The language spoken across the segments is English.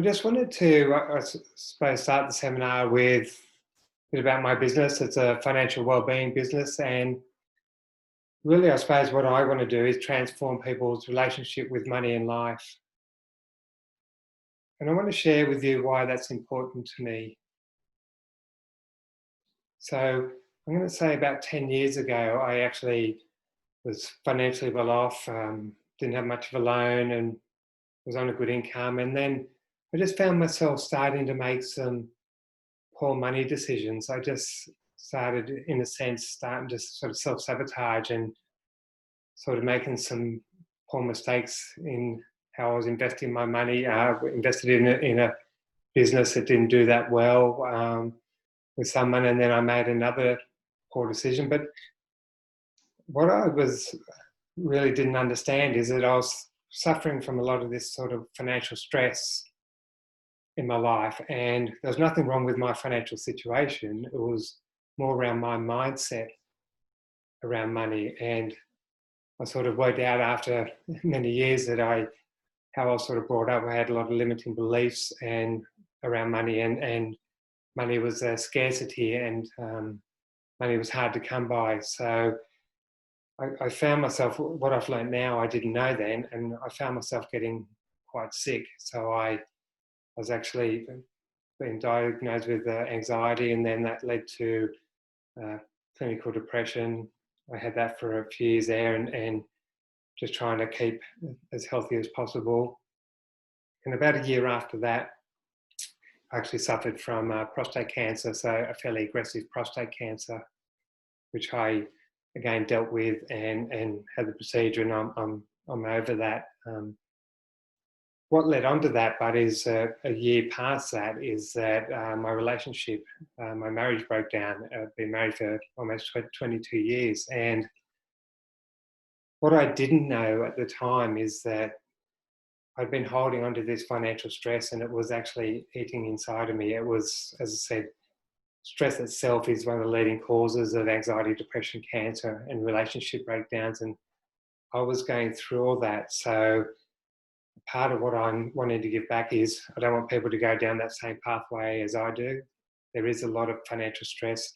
I just wanted to, I suppose, start the seminar with a bit about my business. It's a financial wellbeing business, and really, I suppose, what I want to do is transform people's relationship with money and life. And I want to share with you why that's important to me. So I'm going to say about 10 years ago, I actually was financially well off, didn't have much of a loan, and was on a good income. And then I just found myself starting to make some poor money decisions. I just started, in a sense, starting to sort of self-sabotage and sort of making some poor mistakes in how I was investing my money. Invested in a business that didn't do that well with someone, and then I made another poor decision. But what I really didn't understand is that I was suffering from a lot of this sort of financial stress in my life, and there was nothing wrong with my financial situation. It was more around my mindset around money. And I sort of worked out after many years that how I was sort of brought up, I had a lot of limiting beliefs and around money, and money was a scarcity, and money was hard to come by. So I found myself, what I've learned now, I didn't know then, and I found myself getting quite sick. So I was actually being diagnosed with anxiety, and then that led to clinical depression. I had that for a few years there, and just trying to keep as healthy as possible. And about a year after that, I actually suffered from prostate cancer, so a fairly aggressive prostate cancer, which I again dealt with and had the procedure, and I'm over that. What led on to that, but is a year past that, is that my relationship, my marriage broke down. I've been married for almost 22 years. And what I didn't know at the time is that I'd been holding on to this financial stress, and it was actually eating inside of me. It was, as I said, stress itself is one of the leading causes of anxiety, depression, cancer, and relationship breakdowns. And I was going through all that. So part of what I'm wanting to give back is I don't want people to go down that same pathway as I do. There is a lot of financial stress,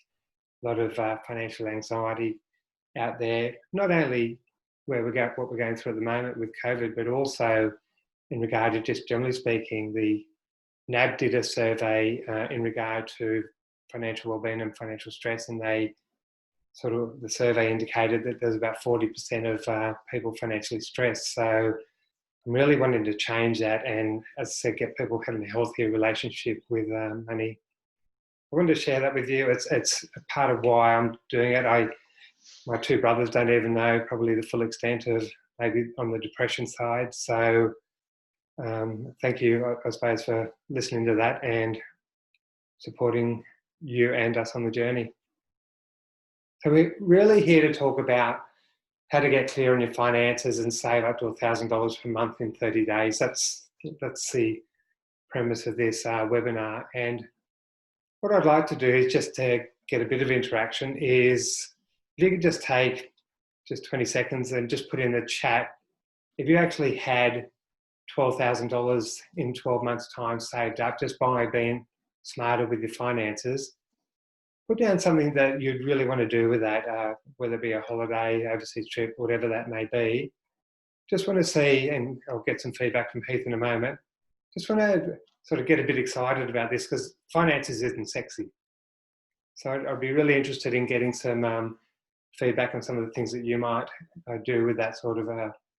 a lot of financial anxiety out there, not only what we're going through at the moment with COVID, but also in regard to, just generally speaking, the NAB did a survey in regard to financial wellbeing and financial stress, and the survey indicated that there's about 40% of people financially stressed. So I'm really wanting to change that, and, as I said, get people having a healthier relationship with money. I wanted to share that with you. It's a part of why I'm doing it. My two brothers don't even know probably the full extent of maybe on the depression side. So thank you, I suppose, for listening to that and supporting you and us on the journey. So we're really here to talk about how to get clear on your finances and save up to $1,000 per month in 30 days. That's the premise of this webinar. And what I'd like to do is just to get a bit of interaction is, if you could just take just 20 seconds and just put in the chat, if you actually had $12,000 in 12 months' time saved up just by being smarter with your finances, put down something that you'd really want to do with that, whether it be a holiday, overseas trip, whatever that may be. Just want to see, and I'll get some feedback from Heath in a moment, just want to sort of get a bit excited about this, because finances isn't sexy. So I'd be really interested in getting some feedback on some of the things that you might do with that sort of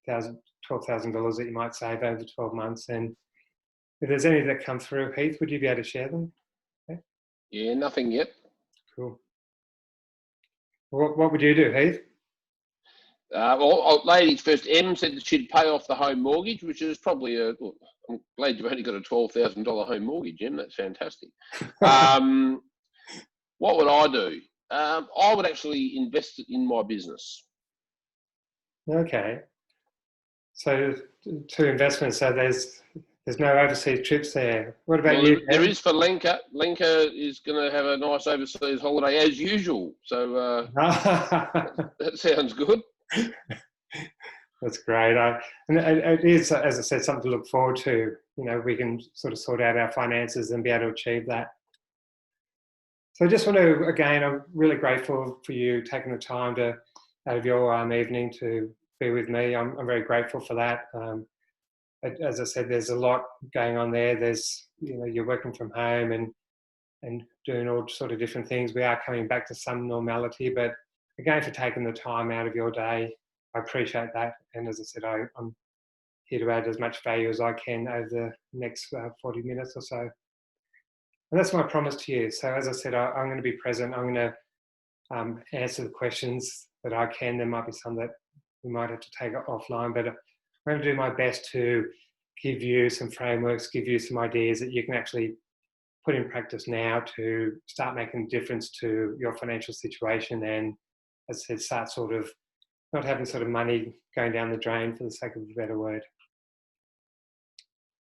$12,000 that you might save over 12 months. And if there's any that come through, Heath, would you be able to share them? Okay. Yeah, nothing yet. Cool. What would you do, Heath? Well, ladies first, Em said that she'd pay off the home mortgage, which is probably I'm glad you've only got a $12,000 home mortgage, Em. That's fantastic. What would I do? I would actually invest it in my business. Okay. So two investments. So there's no overseas trips there. What about you? There is for Lenka. Lenka is going to have a nice overseas holiday as usual. So that sounds good. That's great. And it is, as I said, something to look forward to. You know, we can sort of sort out our finances and be able to achieve that. So I just want to, again, I'm really grateful for you taking the time to, out of your evening to be with me. I'm very grateful for that. As I said, there's a lot going on there. There's, you know, you're working from home and doing all sort of different things. We are coming back to some normality, but again, for taking the time out of your day, I appreciate that. And as I said, I'm here to add as much value as I can over the next 40 minutes or so. And that's my promise to you. So as I said, I'm going to be present. I'm going to answer the questions that I can. There might be some that we might have to take offline, but I'm going to do my best to give you some frameworks, give you some ideas that you can actually put in practice now to start making a difference to your financial situation, and as I said, start sort of not having sort of money going down the drain, for the sake of a better word.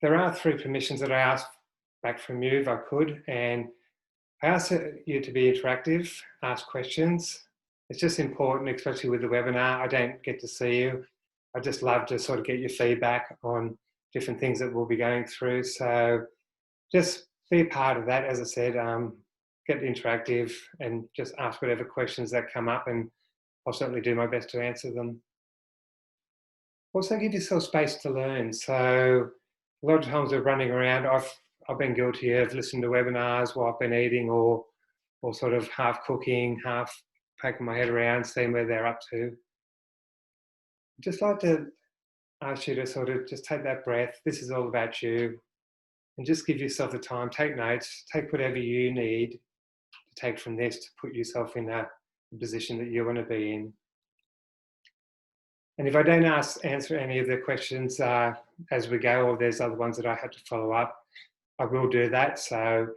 There are 3 permissions that I ask back from you if I could, and I ask you to be interactive, ask questions. It's just important, especially with the webinar. I don't get to see you. I just love to sort of get your feedback on different things that we'll be going through. So just be a part of that. As I said, get interactive and just ask whatever questions that come up, and I'll certainly do my best to answer them. Also give yourself space to learn. So a lot of times we're running around. I've been guilty of listening to webinars while I've been eating, or sort of half cooking, half poking my head around, seeing where they're up to. I'd just like to ask you to sort of just take that breath. This is all about you. And just give yourself the time, take notes, take whatever you need to take from this to put yourself in a position that you want to be in. And if I don't answer any of the questions as we go, or there's other ones that I have to follow up, I will do that. So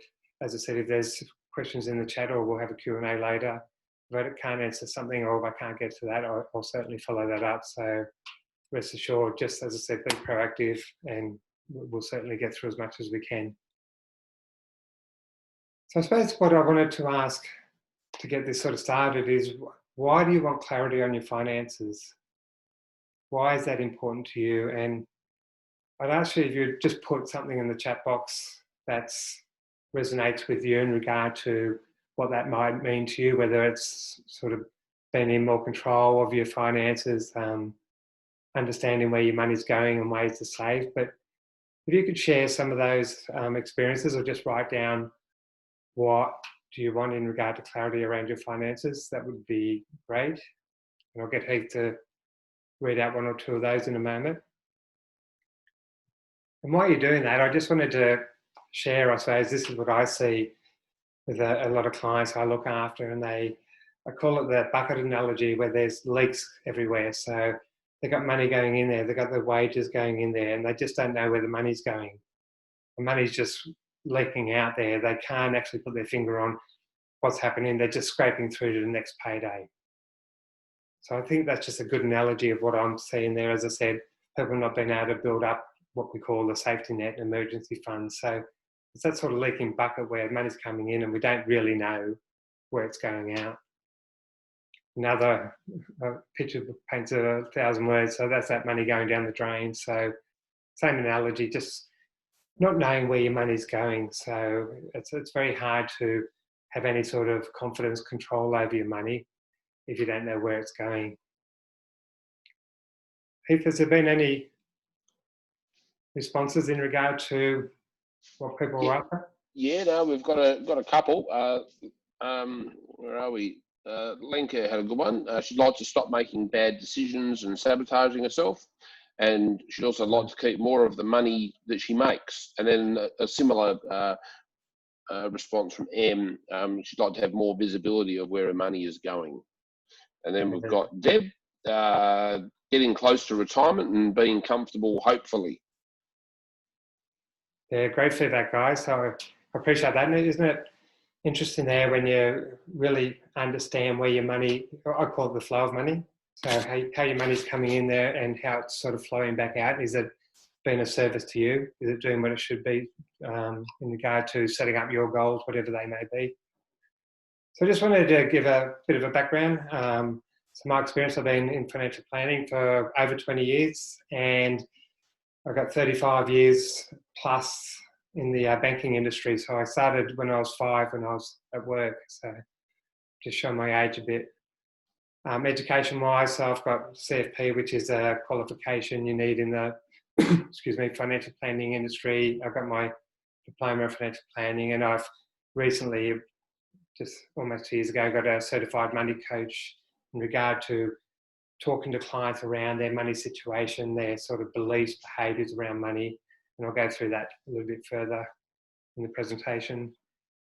as I said, if there's questions in the chat, or we'll have a Q&A later, if I can't answer something, or if I can't get to that, I'll certainly follow that up. So rest assured, just as I said, be proactive, and we'll certainly get through as much as we can. So I suppose what I wanted to ask to get this sort of started is, why do you want clarity on your finances? Why is that important to you? And I'd ask you if you just put something in the chat box that resonates with you in regard to what that might mean to you, whether it's sort of being in more control of your finances, understanding where your money's going and ways to save. But if you could share some of those experiences, or just write down what do you want in regard to clarity around your finances, that would be great. And I'll get Heath to read out 1 or 2 of those in a moment. And while you're doing that, I just wanted to share, I suppose, this is what I see with a lot of clients I look after, and I call it the bucket analogy, where there's leaks everywhere. So they've got money going in there, they've got their wages going in there, and they just don't know where the money's going. The money's just leaking out there. They can't actually put their finger on what's happening. They're just scraping through to the next payday. So I think that's just a good analogy of what I'm seeing there. As I said, people not being able to build up what we call the safety net and emergency funds. So it's that sort of leaking bucket where money's coming in and we don't really know where it's going out. Another picture paints 1,000 words. So that's that money going down the drain. So same analogy, just not knowing where your money's going. So it's very hard to have any sort of confidence, control over your money if you don't know where it's going. Heath, has there been any responses in regard to what people are after? Yeah, no, we've got a couple. Where are we? Lenka had a good one. She'd like to stop making bad decisions and sabotaging herself, and she'd also like to keep more of the money that she makes. And then a similar response from M. She'd like to have more visibility of where her money is going. And then we've got Deb, getting close to retirement and being comfortable, hopefully. Yeah, great feedback, guys. So I appreciate that. And isn't it interesting there when you really understand where your money, I call it the flow of money. So how your money's coming in there and how it's sort of flowing back out. Is it being a service to you? Is it doing what it should be in regard to setting up your goals, whatever they may be? So I just wanted to give a bit of a background. So my experience, I've been in financial planning for over 20 years, and I've got 35 years plus in the banking industry. So I started when I was 5, when I was at work. So just show my age a bit. Education-wise, so I've got CFP, which is a qualification you need in the excuse me, financial planning industry. I've got my diploma in financial planning, and I've recently, just almost 2 years ago, got a certified money coach in regard to talking to clients around their money situation, their sort of beliefs, behaviours around money, and I'll go through that a little bit further in the presentation.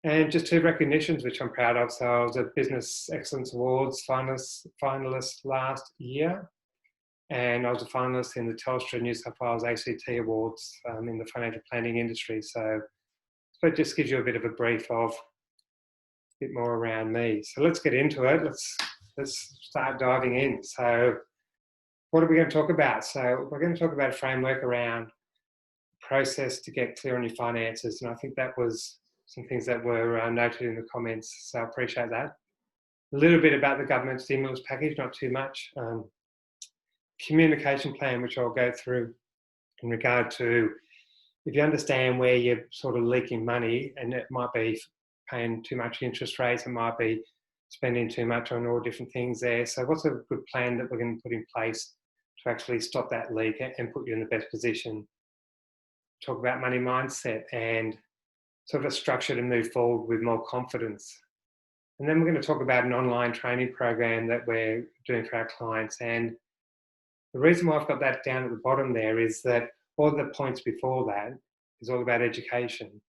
And just 2 recognitions which I'm proud of. So I was a Business Excellence Awards finalist last year, and I was a finalist in the Telstra New South Wales ACT Awards in the financial planning industry. So it just gives you a bit of a brief of a bit more around me. So let's get into it. Let's start diving in. So what are we going to talk about? So we're going to talk about a framework around process to get clear on your finances. And I think that was some things that were noted in the comments. So I appreciate that. A little bit about the government stimulus package, not too much. Communication plan, which I'll go through in regard to if you understand where you're sort of leaking money, and it might be paying too much interest rates, it might be spending too much on all different things there. So what's a good plan that we're going to put in place to actually stop that leak and put you in the best position? Talk about money mindset and sort of a structure to move forward with more confidence. And then we're going to talk about an online training program that we're doing for our clients. And the reason why I've got that down at the bottom there is that all the points before that is all about education.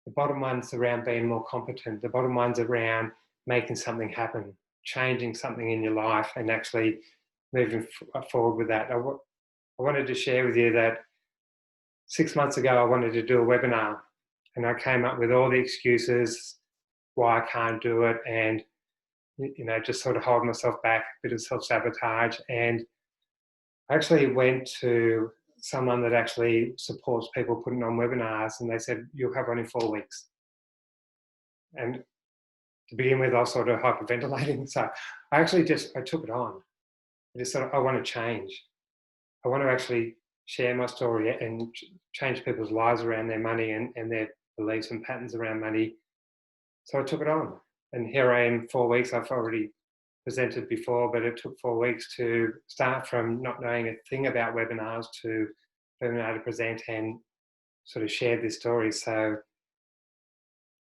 The bottom one's around being more competent. The bottom one's around making something happen, changing something in your life and actually moving forward with that. I wanted to share with you that 6 months ago, I wanted to do a webinar, and I came up with all the excuses why I can't do it, and just sort of hold myself back, a bit of self-sabotage. And I actually went to someone that actually supports people putting on webinars, and they said, you'll have one in 4 weeks. And to begin with, I was sort of hyperventilating. So I took it on. I just thought, I want to change. I want to actually share my story and change people's lives around their money and their beliefs and patterns around money. So I took it on. And here I am, 4 weeks. I've already presented before, but it took 4 weeks to start from not knowing a thing about webinars to being able to present and sort of share this story. So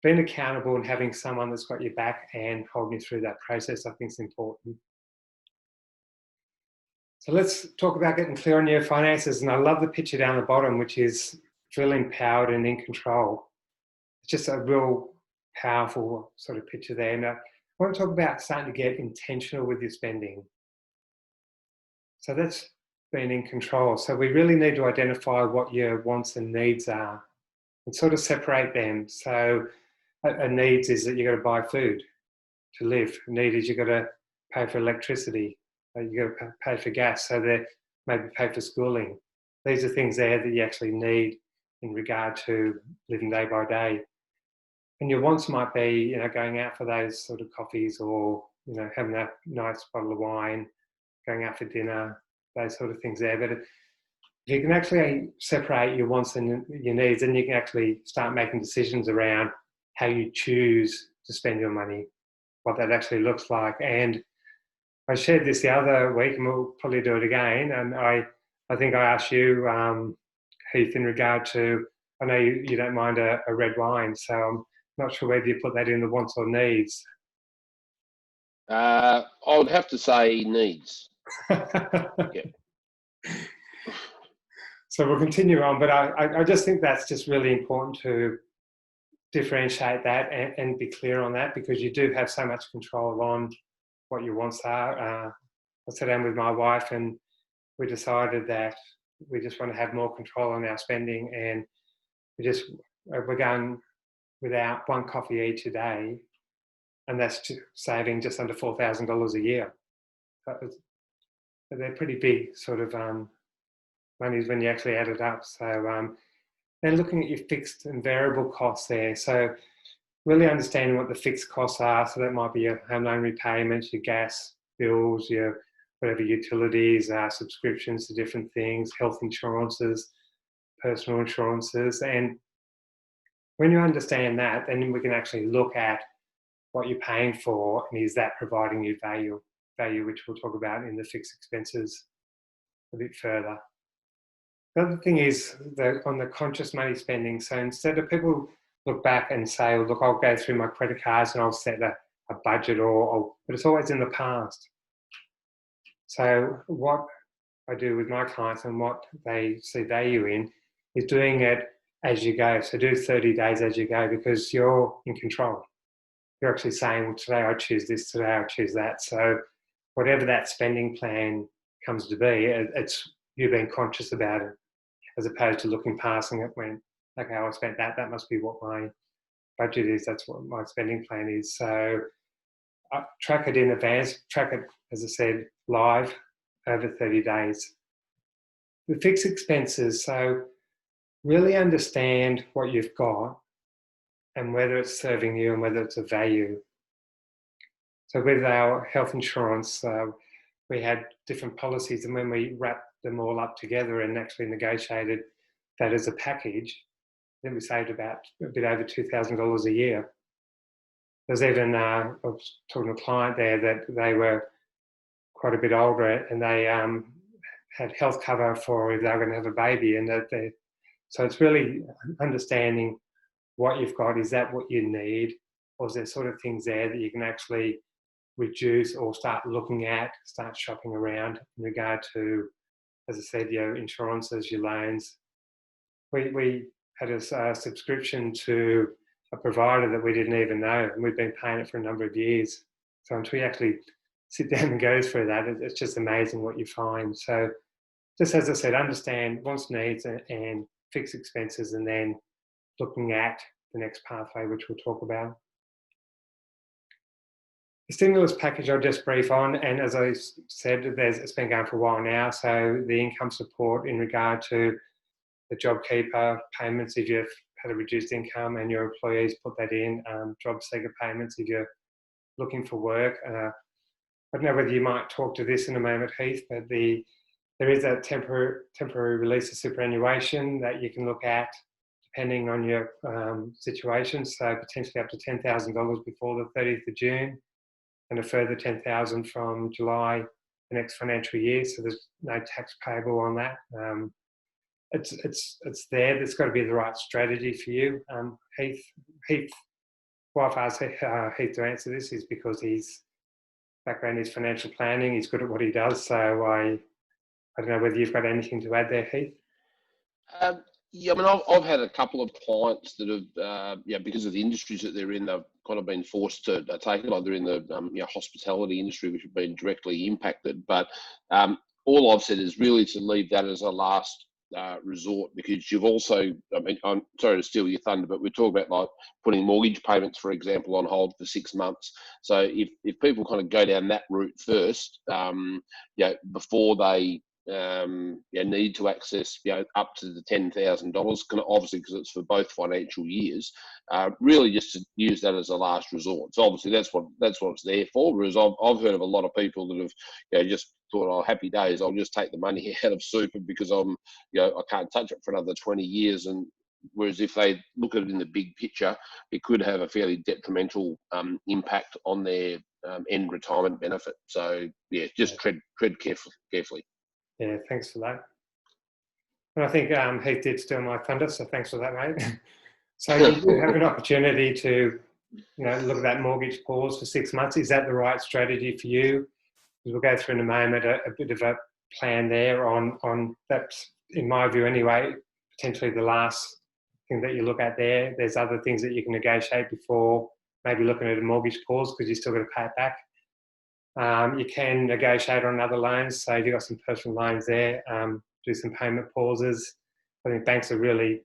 being accountable and having someone that's got your back and holding you through that process, I think is important. So let's talk about getting clear on your finances. And I love the picture down the bottom, which is feeling empowered and in control. It's just a real powerful sort of picture there. And I want to talk about starting to get intentional with your spending. So that's being in control. So we really need to identify what your wants and needs are and sort of separate them. So a needs is that you've got to buy food to live. A need is you've got to pay for electricity. You've got to pay for gas. So that maybe pay for schooling. These are things there that you actually need in regard to living day by day. And your wants might be, going out for those sort of coffees, or, having a nice bottle of wine, going out for dinner, those sort of things there. But if you can actually separate your wants and your needs, then you can actually start making decisions around how you choose to spend your money, what that actually looks like. And I shared this the other week, and we'll probably do it again. And I think I asked you, Heath, in regard to, I know you don't mind a red wine, so I'm not sure whether you put that in the wants or needs. I would have to say needs. Yeah. So we'll continue on, but I just think that's just really important to differentiate that and be clear on that, because you do have so much control on what your wants are. I sat down with my wife and we decided that we just want to have more control on our spending, and we're going without 1 coffee each a day, and that's saving just under $4,000 a year. They're pretty big sort of monies when you actually add it up. So then looking at your fixed and variable costs there. So really understanding what the fixed costs are. So that might be your home loan repayments, your gas bills, your whatever utilities, subscriptions to different things, health insurances, personal insurances. And when you understand that, then we can actually look at what you're paying for and is that providing you value, which we'll talk about in the fixed expenses a bit further. The other thing is on the conscious money spending. So instead of people look back and say, well, look, I'll go through my credit cards and I'll set a budget, but it's always in the past. So what I do with my clients and what they see value in is doing it as you go. So do 30 days as you go, because you're in control. You're actually saying, well, today I choose this, today I choose that. So whatever that spending plan comes to be, it's you being conscious about it, as opposed to looking passing it when, okay, I spent that, that must be what my budget is, that's what my spending plan is. So track it in advance, track it, as I said, live over 30 days. The fixed expenses, so really understand what you've got and whether it's serving you and whether it's of value. So with our health insurance, we had different policies, and when we wrapped them all up together and actually negotiated that as a package, then we saved about a bit over $2,000 a year. There's even, I was talking to a client there that they were quite a bit older and they had health cover for if they were going to have a baby, and so it's really understanding what you've got. Is that what you need, or is there sort of things there that you can actually reduce or start looking at, start shopping around in regard to, as I said, your insurances, your loans. We had a subscription to a provider that we didn't even know, and we've been paying it for a number of years. So until you actually sit down and go through that, it's just amazing what you find. So just as I said, understand wants, needs, and fixed expenses, and then looking at the next pathway, which we'll talk about. The stimulus package I'll just brief on, and as I said, it's been going for a while now. So the income support in regard to the JobKeeper payments if you've had a reduced income and your employees put that in, job seeker payments if you're looking for work. I don't know whether you might talk to this in a moment, Heath, but there is a temporary release of superannuation that you can look at depending on your situation. So potentially up to $10,000 before the 30th of June, and a further $10,000 from July the next financial year. So there's no tax payable on that. It's there. There's got to be the right strategy for you. Heath, why I've asked Heath to answer this is because his background is financial planning. He's good at what he does. So I don't know whether you've got anything to add there, Heath. Yeah, I mean, I've had a couple of clients that have, because of the industries that they're in, they've kind of been forced to take it. Like they're in the hospitality industry, which have been directly impacted. But all I've said is really to leave that as a last resort, because you've also, I mean, I'm sorry to steal your thunder, but we talk about like putting mortgage payments, for example, on hold for 6 months. So if people kind of go down that route first, before they need to access up to the $10,000, obviously because it's for both financial years, really just to use that as a last resort. So obviously that's what it's there for. Whereas I've heard of a lot of people that have just thought, oh, happy days, I'll just take the money out of super because I can't touch it for another 20 years. And whereas if they look at it in the big picture, it could have a fairly detrimental impact on their end retirement benefit. So yeah, just tread carefully. Yeah, thanks for that. And I think Heath did steal my thunder, so thanks for that, mate. So you do have an opportunity to, look at that mortgage pause for 6 months. Is that the right strategy for you? We'll go through in a moment a bit of a plan there on that's, in my view anyway, potentially the last thing that you look at there. There's other things that you can negotiate before maybe looking at a mortgage pause, because you're still got to pay it back. You can negotiate on other loans. So if you've got some personal loans there, do some payment pauses. I think banks are really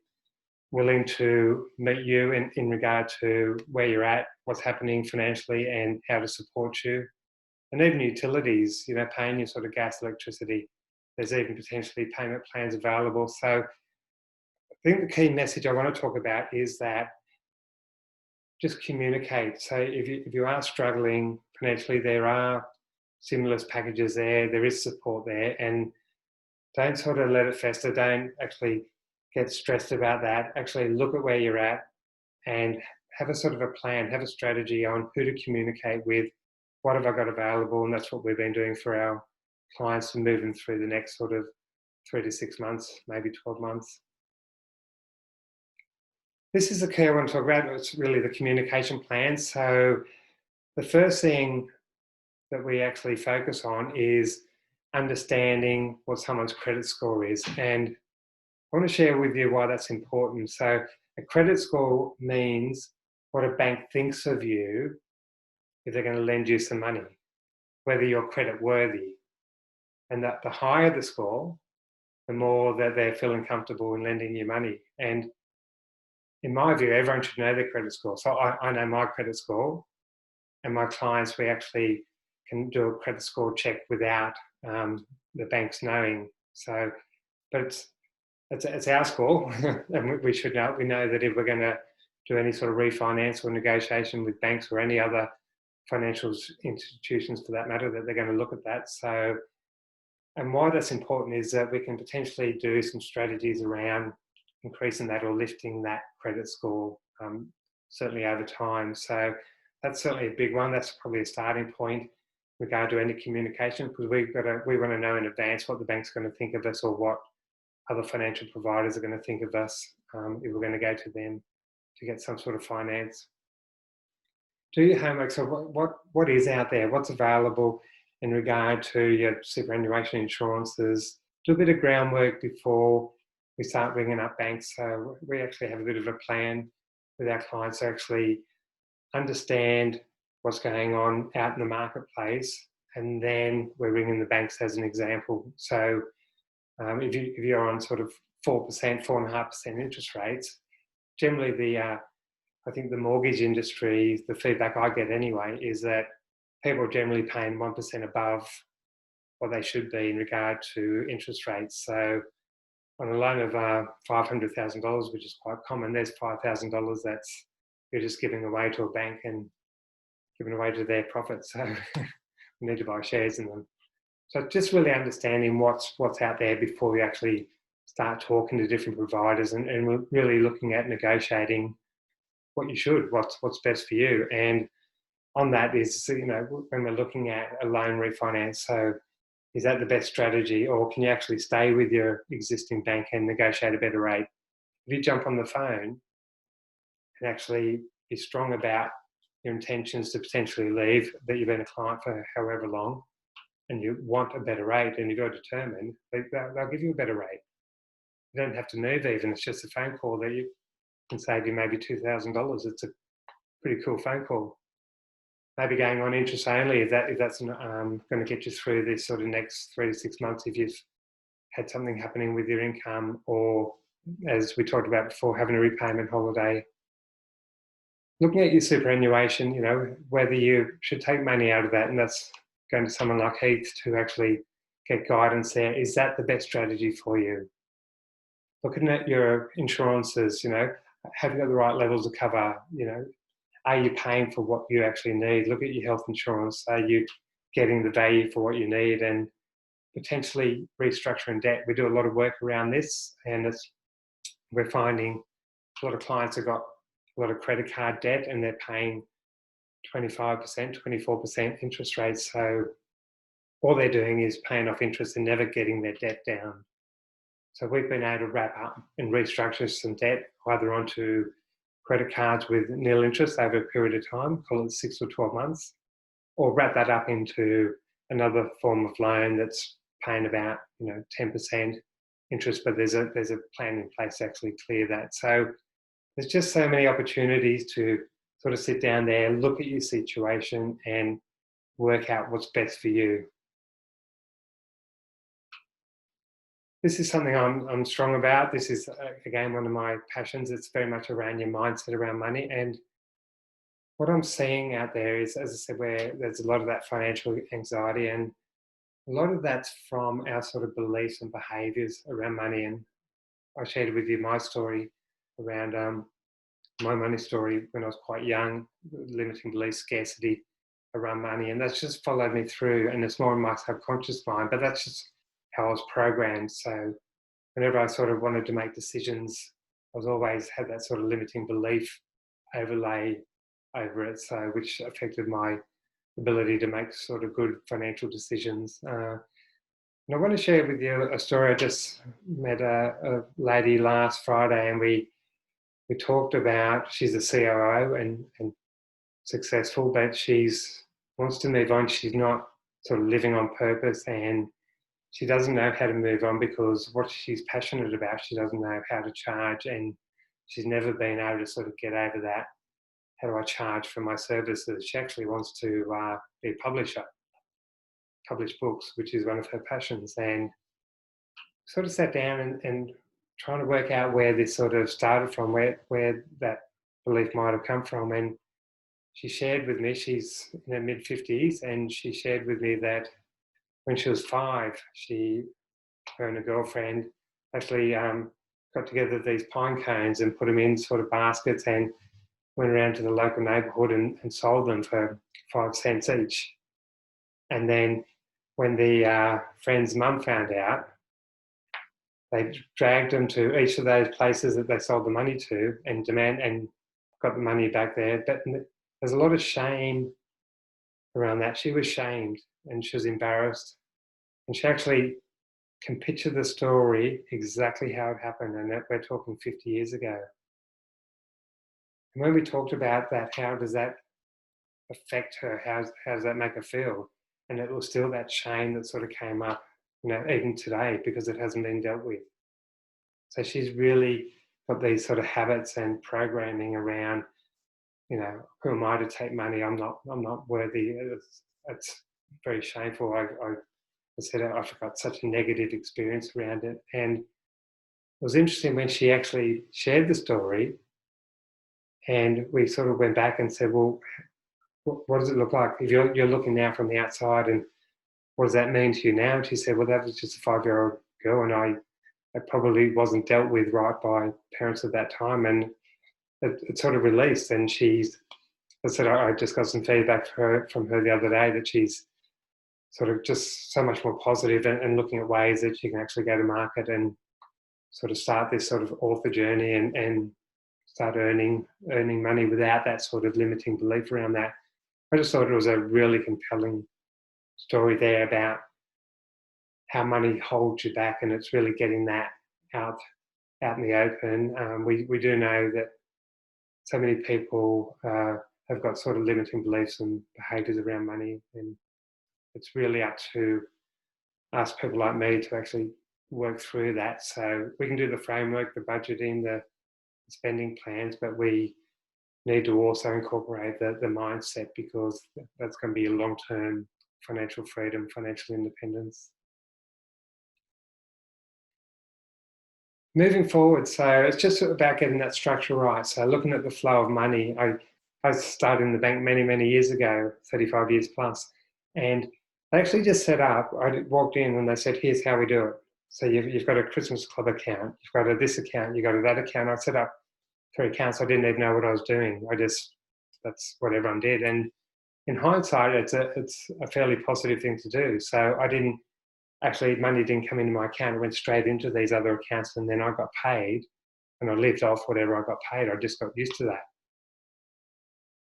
willing to meet you in regard to where you're at, what's happening financially, and how to support you. And even utilities, paying your sort of gas, electricity, there's even potentially payment plans available. So I think the key message I want to talk about is that just communicate. So if you are struggling financially, there are stimulus packages there, there is support there, and don't sort of let it fester. Don't actually get stressed about that. Actually look at where you're at and have a sort of a plan, have a strategy on who to communicate with, what have I got available, and that's what we've been doing for our clients to move them through the next sort of 3 to 6 months, maybe 12 months. This is the key I want to talk about. It's really the communication plan. So the first thing that we actually focus on is understanding what someone's credit score is. And I want to share with you why that's important. So a credit score means what a bank thinks of you if they're going to lend you some money, whether you're credit worthy. And that the higher the score, the more that they're feeling comfortable in lending you money. And in my view, everyone should know their credit score. So I know my credit score, and my clients, we actually can do a credit score check without the banks knowing. So, but it's our score, and we should know. We know that if we're going to do any sort of refinance or negotiation with banks or any other financial institutions for that matter, that they're going to look at that. So, and why that's important is that we can potentially do some strategies around increasing that or lifting that credit score, certainly over time. So that's certainly a big one. That's probably a starting point in regard to any communication, because we want to know in advance what the bank's going to think of us or what other financial providers are going to think of us if we're going to go to them to get some sort of finance. Do your homework. So what is out there? What's available in regard to your superannuation insurances? Do a bit of groundwork before we start ringing up banks. So we actually have a bit of a plan with our clients to actually understand what's going on out in the marketplace, and then we're ringing the banks as an example. So if you're on sort of 4%, 4.5% interest rates, generally I think the mortgage industry, the feedback I get anyway, is that people are generally paying 1% above what they should be in regard to interest rates. So on a loan of $500,000, which is quite common, there's $5,000 that's you're just giving away to a bank and giving away to their profits. So we need to buy shares in them. So just really understanding what's out there before we actually start talking to different providers, and we're really looking at negotiating what you should, what's best for you. And on that is, when we're looking at a loan refinance, so is that the best strategy, or can you actually stay with your existing bank and negotiate a better rate? If you jump on the phone and actually be strong about your intentions to potentially leave, that you've been a client for however long, and you want a better rate, and you're determined, they'll give you a better rate. You don't have to move even. It's just a phone call that you can save you maybe $2,000. It's a pretty cool phone call. Maybe going on interest only if that's going to get you through this sort of next 3 to 6 months if you've had something happening with your income, or as we talked about before, having a repayment holiday. Looking at your superannuation, whether you should take money out of that, and that's going to someone like Heath to actually get guidance there. Is that the best strategy for you? Looking at your insurances, have you got the right levels of cover? Are you paying for what you actually need? Look at your health insurance. Are you getting the value for what you need? And potentially restructuring debt. We do a lot of work around this, and we're finding a lot of clients have got a lot of credit card debt and they're paying 25%, 24% interest rates. So all they're doing is paying off interest and never getting their debt down. So we've been able to wrap up and restructure some debt either onto credit cards with nil interest over a period of time, call it 6 or 12 months, or wrap that up into another form of loan that's paying about 10% interest, but there's a plan in place to actually clear that. So there's just so many opportunities to sort of sit down there, look at your situation and work out what's best for you. This is something I'm strong about. This is, again, one of my passions. It's very much around your mindset around money. And what I'm seeing out there is, as I said, where there's a lot of that financial anxiety, and a lot of that's from our sort of beliefs and behaviours around money. And I shared with you my story around my money story when I was quite young, limiting belief, scarcity around money, and that's just followed me through, and it's more in my subconscious mind, but that's just how I was programmed. So whenever I sort of wanted to make decisions, I was always had that sort of limiting belief overlay over it, so which affected my ability to make sort of good financial decisions. And I want to share with you a story. I just met a lady last Friday, and we talked about, she's a COO and successful, but she's wants to move on. She's not sort of living on purpose, and she doesn't know how to move on because what she's passionate about, she doesn't know how to charge, and she's never been able to sort of get over that. How do I charge for my services? She actually wants to be a publisher, publish books, which is one of her passions, and sort of sat down and trying to work out where this sort of started from, where that belief might have come from. And she shared with me, she's in her mid-50s, and she shared with me that when she was 5, her and a girlfriend actually got together these pine cones and put them in sort of baskets and went around to the local neighbourhood and sold them for 5 cents each. And then when the friend's mum found out, they dragged them to each of those places that they sold the money to and got the money back there. But there's a lot of shame around that. She was shamed and she was embarrassed. And she actually can picture the story exactly how it happened. And we're talking 50 years ago. And when we talked about that, how does that affect her? How does that make her feel? And it was still that shame that sort of came up, even today, because it hasn't been dealt with. So she's really got these sort of habits and programming around, who am I to take money? I'm not worthy. It's very shameful. I said I've got such a negative experience around it. And it was interesting when she actually shared the story, and we sort of went back and said, well, what does it look like? If you're looking now from the outside, and what does that mean to you now? And she said, well, that was just a 5-year-old girl, and it probably wasn't dealt with right by parents at that time, and it sort of released. And I just got some feedback from her the other day that she's sort of just so much more positive and looking at ways that she can actually go to market and sort of start this sort of author journey and start earning money without that sort of limiting belief around that. I just thought it was a really compelling story there about how money holds you back, and it's really getting that out in the open. We do know that so many people have got sort of limiting beliefs and behaviours around money, and it's really up to us people like me to actually work through that. So we can do the framework, the budgeting, the spending plans, but we need to also incorporate the mindset, because that's going to be a long-term financial freedom, financial independence. Moving forward, so it's just about getting that structure right. So looking at the flow of money, I started in the bank many, many years ago, 35 years plus, and they actually just set up, I walked in and they said, here's how we do it. So you've got a Christmas club account, you've got this account, you've got that account. I set up 3 accounts. I didn't even know what I was doing. That's what everyone did. And in hindsight, it's a fairly positive thing to do. So money didn't come into my account. It went straight into these other accounts, and then I got paid and I lived off whatever I got paid. I just got used to that.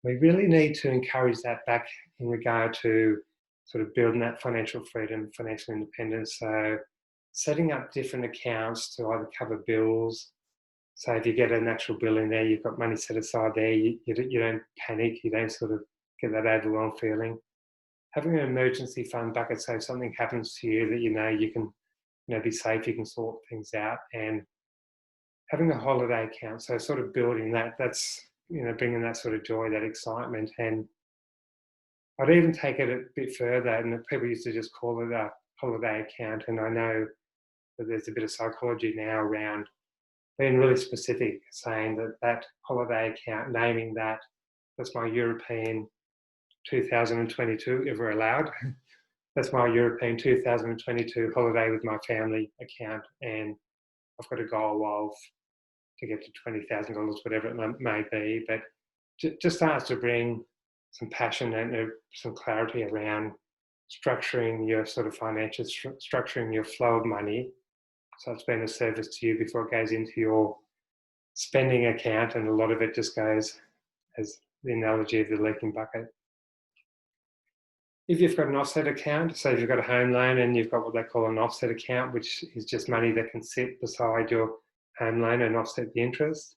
We really need to encourage that back in regard to sort of building that financial freedom, financial independence. So setting up different accounts to either cover bills. So if you get a natural bill in there, you've got money set aside there, you don't panic, you don't sort of get that overwhelmed feeling. Having an emergency fund bucket, so if something happens to you that you can be safe, you can sort things out. And having a holiday account, so sort of building that's bringing that sort of joy, that excitement. And I'd even take it a bit further, and people used to just call it a holiday account, and I know that there's a bit of psychology now around being really specific, saying that holiday account, naming that's my European 2022, if we're allowed. That's my European 2022 holiday with my family account, and I've got a goal of to get to $20,000, whatever it may be, but just starts to bring some passion and some clarity around structuring your sort of financial, structuring your flow of money. So it's been a service to you before it goes into your spending account, and a lot of it just goes, as the analogy of the leaking bucket. If you've got an offset account, so if you've got a home loan and you've got what they call an offset account, which is just money that can sit beside your home loan and offset the interest,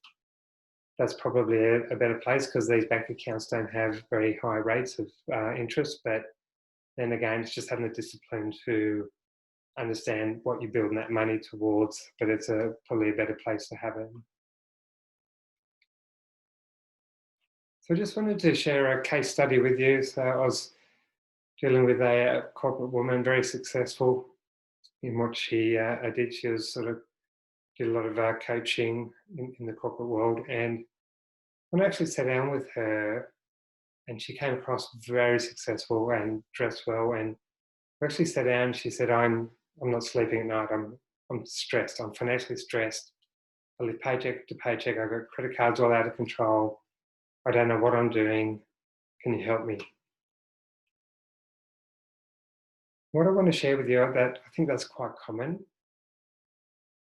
that's probably a better place, because these bank accounts don't have very high rates of interest. But then again, it's just having the discipline to understand what you're building that money towards, but it's probably a better place to have it. So I just wanted to share a case study with you. So I was dealing with a corporate woman, very successful in what she did. She was did a lot of coaching in the corporate world. And when I actually sat down with her, and she came across very successful and dressed well, and we actually sat down and she said, I'm not sleeping at night. I'm stressed. I'm financially stressed. I live paycheck to paycheck. I've got credit cards all out of control. I don't know what I'm doing. Can you help me? What I want to share with you, that I think that's quite common,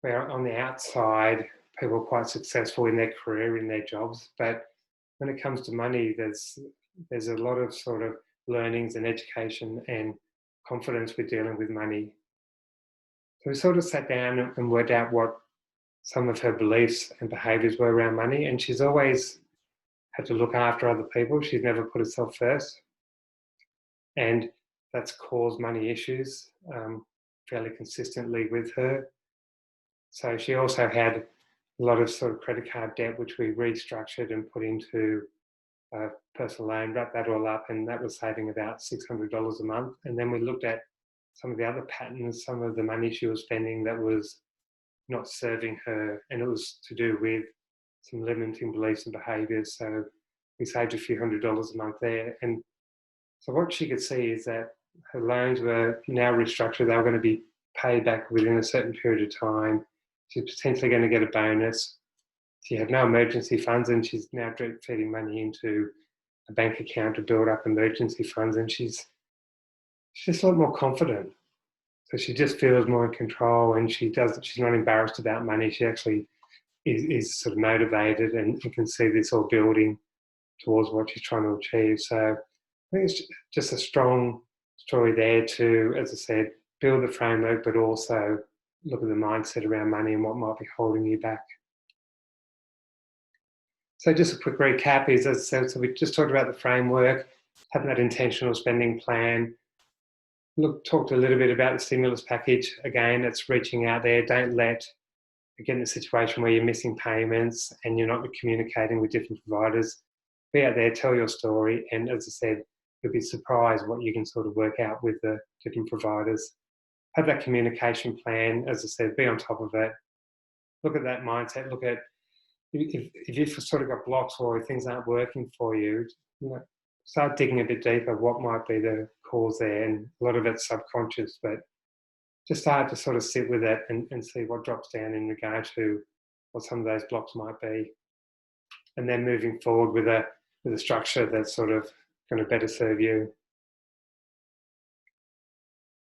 where on the outside, people are quite successful in their career, in their jobs, but when it comes to money, there's a lot of sort of learnings and education and confidence with dealing with money. So we sort of sat down and worked out what some of her beliefs and behaviours were around money, and she's always had to look after other people. She's never put herself first, and that's caused money issues fairly consistently with her. So she also had a lot of sort of credit card debt, which we restructured and put into a personal loan, wrapped that all up, and that was saving about $600 a month. And then we looked at some of the other patterns, some of the money she was spending that was not serving her, and it was to do with some limiting beliefs and behaviours. So we saved a few $100s a month there. And so what she could see is that her loans were now restructured. They were going to be paid back within a certain period of time. She's potentially going to get a bonus. She had no emergency funds, and she's now drip feeding money into a bank account to build up emergency funds. And she's just a lot more confident. So she just feels more in control, and she's not embarrassed about money. She actually is sort of motivated and can see this all building towards what she's trying to achieve. So I think it's just a strong story there to, as I said, build the framework, but also look at the mindset around money and what might be holding you back. So just a quick recap is, as I said, so we just talked about the framework, having that intentional spending plan. Talked a little bit about the stimulus package. Again, it's reaching out there. Don't let, again, the situation where you're missing payments and you're not communicating with different providers. Be out there, tell your story, and as I said, you'll be surprised what you can sort of work out with the different providers. Have that communication plan, as I said, be on top of it. Look at that mindset. Look at if you've sort of got blocks or things aren't working for you, start digging a bit deeper. What might be the cause there? And a lot of it's subconscious, but just start to sort of sit with it and see what drops down in regard to what some of those blocks might be. And then moving forward with a structure that's sort of going to better serve you.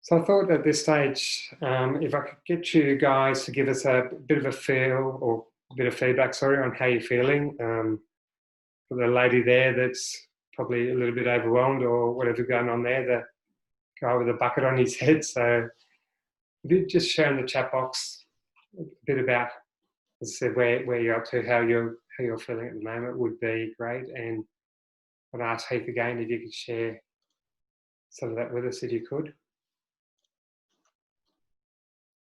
So I thought at this stage, if I could get you guys to give us a bit of a feel or a bit of feedback, on how you're feeling. For the lady there that's probably a little bit overwhelmed or whatever going on there, the guy with a bucket on his head. So if you just share in the chat box a bit about, as I said, where you're up to, how you're feeling at the moment would be great. And I'd ask Heath again if you could share some of that with us if you could.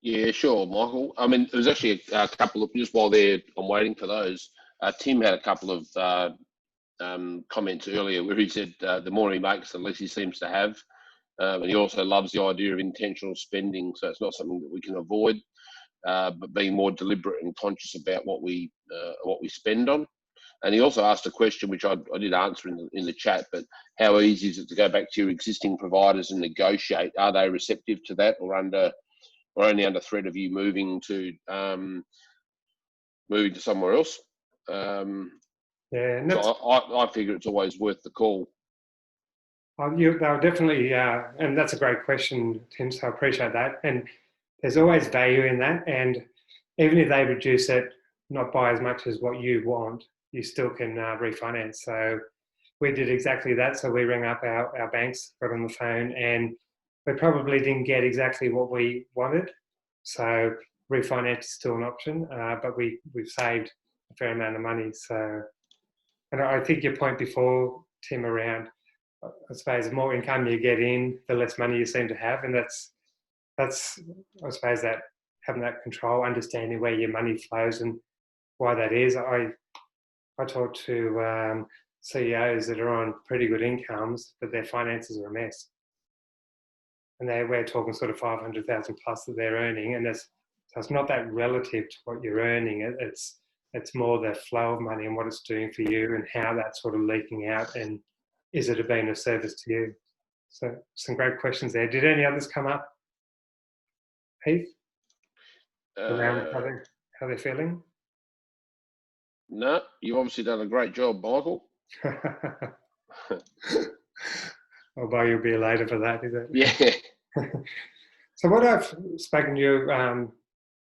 Yeah, sure, Michael. I mean, there was actually a couple of, just while I'm waiting for those, Tim had a couple of comments earlier where he said the more he makes, the less he seems to have. And he also loves the idea of intentional spending. So it's not something that we can avoid, but being more deliberate and conscious about what we spend on. And he also asked a question, which I did answer in the chat, but how easy is it to go back to your existing providers and negotiate? Are they receptive to that, or only under threat of you moving to moving to somewhere else. Yeah, and So that's I figure it's always worth the call. they'll definitely, and that's a great question, Tim. So I appreciate that. And there's always value in that. And even if they reduce it, not by as much as what you want, you still can refinance. So we did exactly that. So we rang up our banks, got on the phone, and we probably didn't get exactly what we wanted. So refinance is still an option, but we've saved a fair amount of money. So, and I think your point before, Tim, around, I suppose the more income you get in, the less money you seem to have, and that's I suppose that having that control, understanding where your money flows and why that is. I talk to CEOs that are on pretty good incomes, but their finances are a mess, and we're talking sort of 500,000 plus that they're earning, and so it's not that relative to what you're earning. It's more the flow of money and what it's doing for you and how that's sort of leaking out, and is it being of service to you? So some great questions there. Did any others come up, Heath, around how they're feeling? No, you've obviously done a great job, Michael. Although you'll be later for that, is it? Yeah. So what I've spoken to you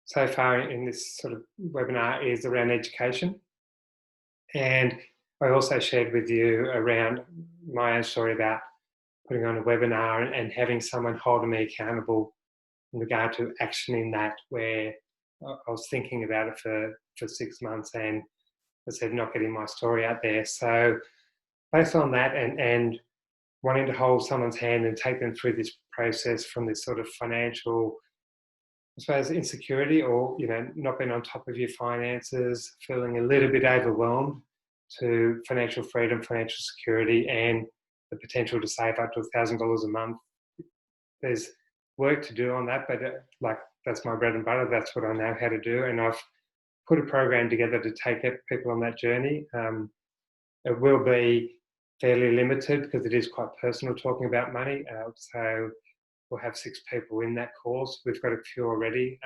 so far in this sort of webinar is around education. And I also shared with you around my own story about putting on a webinar and having someone holding me accountable in regard to actioning that, where I was thinking about it for 6 months and, as I said, not getting my story out there. So based on that and wanting to hold someone's hand and take them through this process from this sort of financial, I suppose, insecurity, or, not being on top of your finances, feeling a little bit overwhelmed, to financial freedom, financial security, and the potential to save up to $1,000 a month. There's work to do on that, but that's my bread and butter. That's what I know how to do. And I've put a program together to take people on that journey. It will be fairly limited because it is quite personal talking about money. So we'll have 6 people in that course. We've got a few already.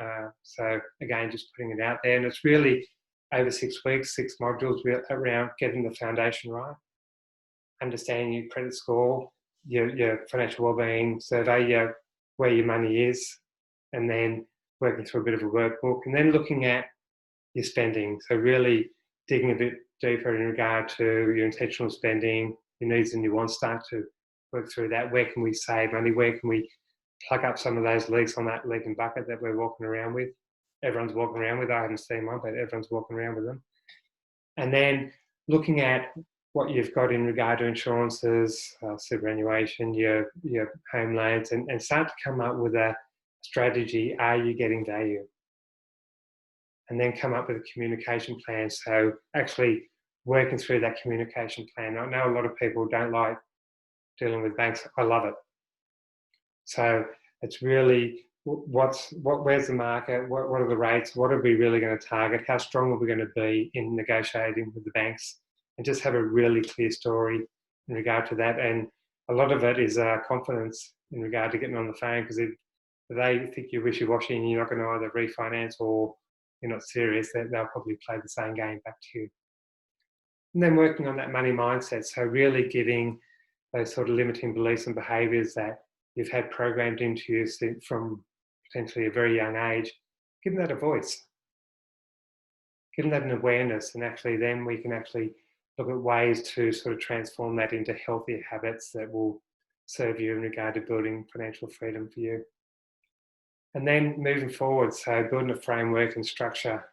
So again, just putting it out there. And it's really over 6 weeks, 6 modules around getting the foundation right, understanding your credit score, your financial wellbeing survey, where your money is, and then working through a bit of a workbook, and then looking at your spending. So really digging a bit deeper in regard to your intentional spending, your needs and your wants, start to work through that. Where can we save money? Where can we plug up some of those leaks on that leaking bucket that we're walking around with? Everyone's walking around with. I haven't seen one, but everyone's walking around with them. And then looking at what you've got in regard to insurances, superannuation, your home loans, and start to come up with a strategy. Are you getting value? And then come up with a communication plan. So actually working through that communication plan. I know a lot of people don't like dealing with banks. I love it. So it's really where's the market? What are the rates? What are we really going to target? How strong are we going to be in negotiating with the banks? And just have a really clear story in regard to that. And a lot of it is confidence in regard to getting on the phone, because if they think you're wishy-washy and you're not going to either refinance or you're not serious, they'll probably play the same game back to you. And then working on that money mindset. So really getting those sort of limiting beliefs and behaviours that you've had programmed into you from potentially a very young age, giving that a voice, giving that an awareness, and actually then we can actually look at ways to sort of transform that into healthier habits that will serve you in regard to building financial freedom for you. And then moving forward, so building a framework and structure,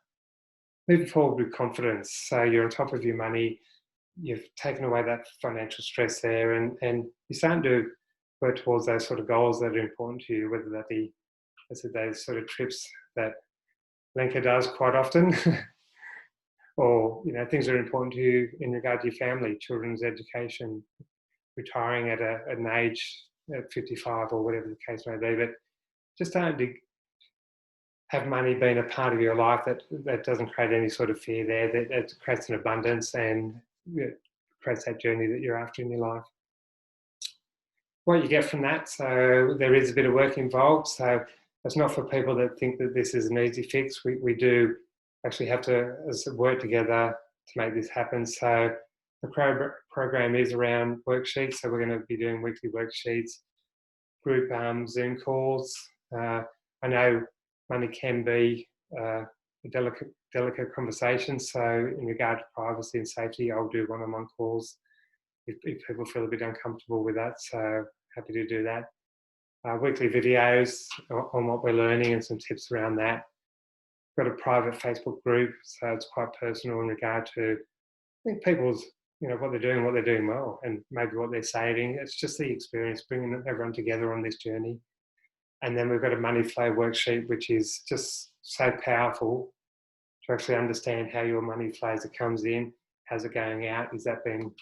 moving forward with confidence. So you're on top of your money, you've taken away that financial stress there, and you're starting to work towards those sort of goals that are important to you, whether that be, I said, those sort of trips that Lenka does quite often, or things that are important to you in regard to your family, children's education, retiring at an age at 55 or whatever the case may be. But just starting to have money being a part of your life that doesn't create any sort of fear there, that creates an abundance and creates that journey that you're after in your life. What you get from that, so there is a bit of work involved. So it's not for people that think that this is an easy fix. We do actually have to work together to make this happen. So the program is around worksheets. So we're going to be doing weekly worksheets, group Zoom calls. I know money can be a delicate conversation. So in regard to privacy and safety, I'll do one-on-one calls if people feel a bit uncomfortable with that. So happy to do that. Weekly videos on what we're learning and some tips around that. Got a private Facebook group, so it's quite personal in regard to, I think, people's, what they're doing well, and maybe what they're saving. It's just the experience, bringing everyone together on this journey. And then we've got a money flow worksheet, which is just so powerful to actually understand how your money flows. It comes in, how's it going out? Is that being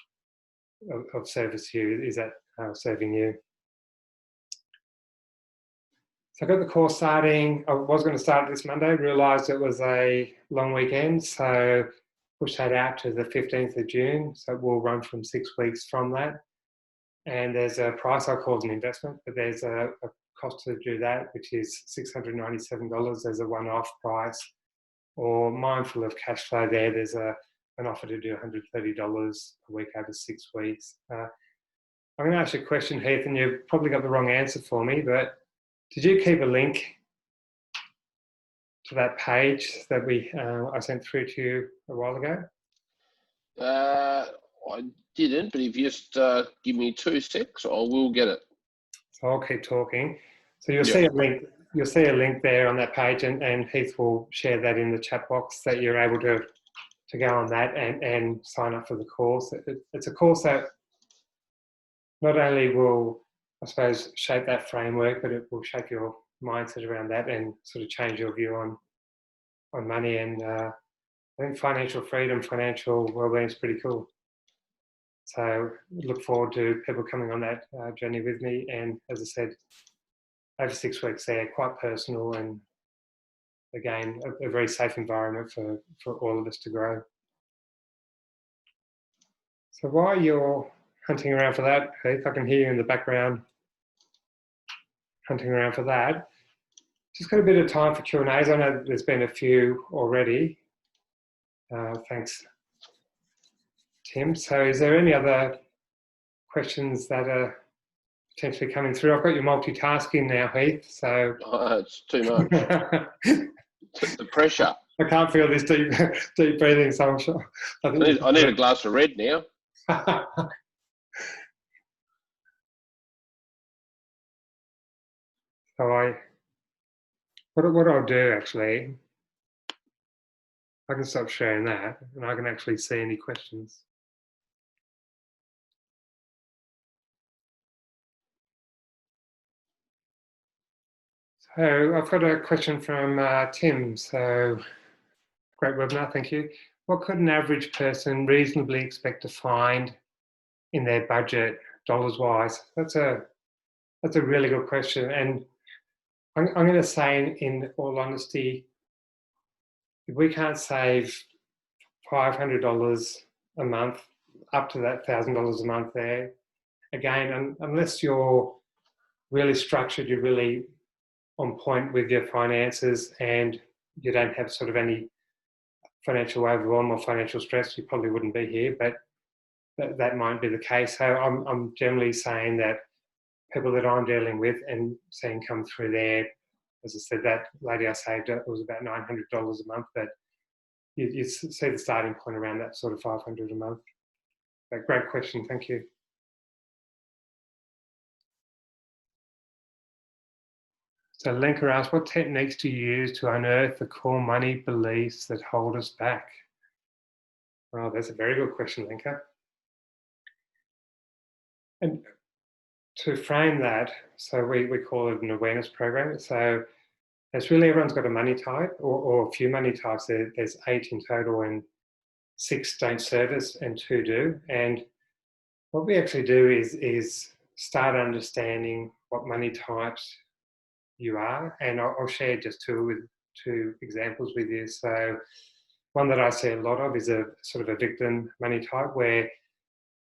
of service to you? Is that serving you? So I got the course starting. I was going to start this Monday, realised it was a long weekend, so pushed that out to the 15th of June. So it will run from 6 weeks from that. And there's a price I call an investment, but there's a cost to do that, which is $697 as a one-off price. Or mindful of cash flow there's an offer to do $130 a week over 6 weeks. I'm going to ask you a question, Heath, and you've probably got the wrong answer for me, but did you keep a link to that page that I sent through to you a while ago? I didn't, but if you just give me 2 secs, I will get it. So I'll keep talking. So you'll see a link. You'll see a link there on that page, and Heath will share that in the chat box that you're able to go on that and sign up for the course. It's a course that not only will, I suppose, shape that framework, but it will shape your mindset around that and sort of change your view on money. And I think financial freedom, financial well-being is pretty cool. So look forward to people coming on that journey with me. And as I said, over 6 weeks there, quite personal, and again, a very safe environment for all of us to grow. So while you're hunting around for that, Heath, I can hear you in the background hunting around for that. Just got a bit of time for Q&As. I know there's been a few already. Thanks, Tim. So is there any other questions that are potentially coming through? I've got you multitasking now, Heath, so... it's too much. The pressure. I can't feel this deep breathing, so I'm sure... I need a glass of red now. So what I'll do, actually, I can stop sharing that, and I can actually see any questions. So I've got a question from Tim. So great webinar, thank you. What could an average person reasonably expect to find in their budget, dollars-wise? That's a really good question, and I'm going to say, in all honesty, if we can't save $500 a month, up to that $1,000 a month there, again, unless you're really structured, you're really on point with your finances, and you don't have sort of any financial overwhelm or financial stress, you probably wouldn't be here, but that might be the case. So I'm generally saying that people that I'm dealing with and seeing come through there, as I said, that lady I saved, it was about $900 a month, but you see the starting point around that sort of $500 a month. But great question, thank you. So Lenka asked, what techniques do you use to unearth the core money beliefs that hold us back? Well, that's a very good question, Lenka. And to frame that, so we call it an awareness program. So it's really, everyone's got a money type or a few money types. There's 8 in total, and 6 don't service and 2 do. And what we actually do is start understanding what money types you are. And I'll share just two examples with you. So one that I see a lot of is a sort of a victim money type, where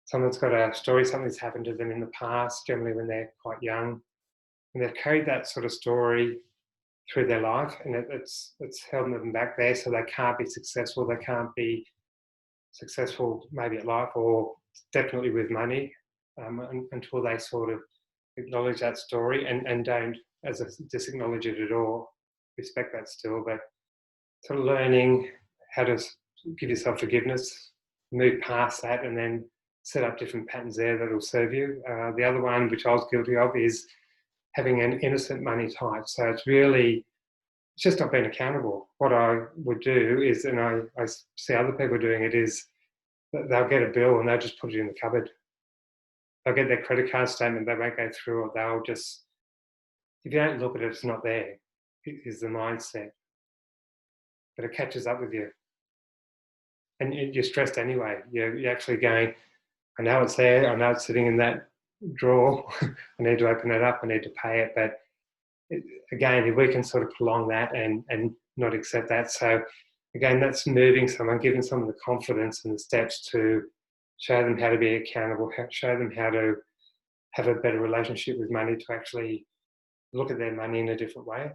someone's got a story, something's happened to them in the past, generally when they're quite young, and they've carried that sort of story through their life, and it's held them back there, so they can't be successful. They can't be successful maybe at life or definitely with money until they sort of acknowledge that story and don't as a disacknowledge it at all. Respect that still, but sort of learning how to give yourself forgiveness, move past that, and then set up different patterns there that will serve you. The other one, which I was guilty of, is having an innocent money type. So it's just not being accountable. What I would do is, and I see other people doing it, is that they'll get a bill and they'll just put it in the cupboard. They'll get their credit card statement, they won't go through, or they'll just, if you don't look at it, it's not there, is the mindset. But it catches up with you. And you're stressed anyway. You're actually going, I know it's there, I know it's sitting in that drawer, I need to open it up, I need to pay it. But again, if we can sort of prolong that and not accept that. So again, that's moving someone, giving someone the confidence and the steps to show them how to be accountable, show them how to have a better relationship with money, to actually look at their money in a different way.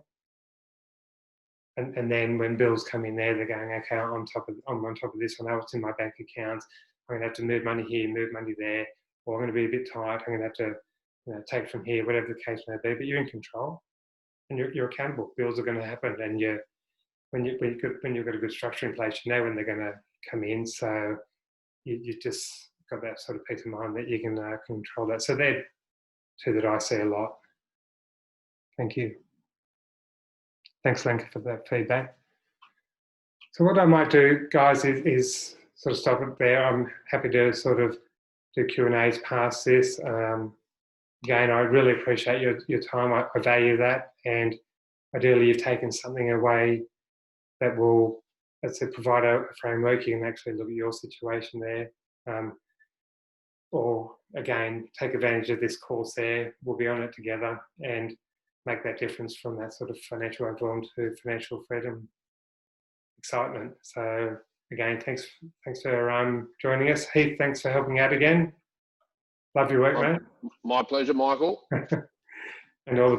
And then when bills come in there, they're going, okay, I'm on top of this. I know what's in my bank account. I'm going to have to move money here, move money there, or I'm going to be a bit tight. I'm going to have to take from here, whatever the case may be. But you're in control, and you're accountable. Bills are going to happen, and when you've got a good structure in place, you know when they're going to come in. So you just got that sort of peace of mind that you can control that. So they're two that I see a lot. Thank you. Thanks, Lenka, for that feedback. So what I might do, guys, is sort of stop it there. I'm happy to sort of do Q&As past this. Again, I really appreciate your time. I value that. And ideally, you've taken something away that will, let's say, provide a framework. You can actually look at your situation there. Or, again, take advantage of this course there. We'll be on it together and make that difference from that sort of financial overwhelm to financial freedom excitement. So again, thanks for joining us. Heath, thanks for helping out again. Love your work, mate. My pleasure, Michael. And all the best.